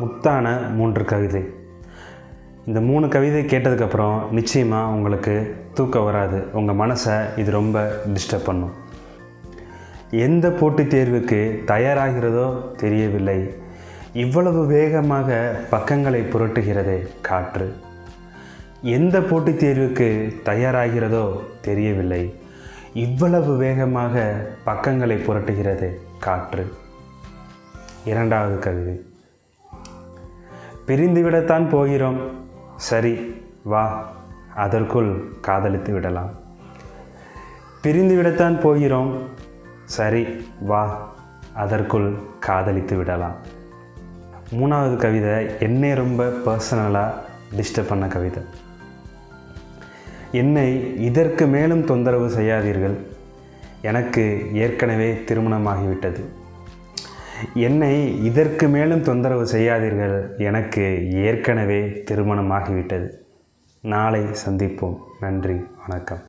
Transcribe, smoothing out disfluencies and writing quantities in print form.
முத்தான 3 கவிதை. இந்த 3 கவிதை கேட்டதுக்கப்புறம் நிச்சயமாக உங்களுக்கு தூக்கம் வராது. உங்கள் மனசை இது ரொம்ப டிஸ்டர்ப் பண்ணும். எந்த போட்டித் தேர்வுக்கு தயாராகிறதோ தெரியவில்லை, இவ்வளவு வேகமாக பக்கங்களை புரட்டுகிறதே காற்று. எந்த போட்டித் தேர்வுக்கு தயாராகிறதோ தெரியவில்லை, இவ்வளவு வேகமாக பக்கங்களை புரட்டுகிறது காற்று. 2வது கவிதை. பிரிந்துவிடத்தான் போகிறோம், சரி வா அதற்குள் காதலித்து விடலாம். பிரிந்துவிடத்தான் போகிறோம், சரி வா அதற்குள் காதலித்து விடலாம். 3வது கவிதை என்னை ரொம்ப பர்சனலாக டிஸ்டர்ப் பண்ண கவிதை. என்னை இதற்கு மேலும் தொந்தரவு செய்யாதீர்கள், எனக்கு ஏற்கனவே திருமணமாகிவிட்டது. என்னை இதற்கு மேலும் தொந்தரவு செய்யாதீர்கள், எனக்கு ஏற்கனவே திருமணமாகிவிட்டது. நாளை சந்திப்போம். நன்றி, வணக்கம்.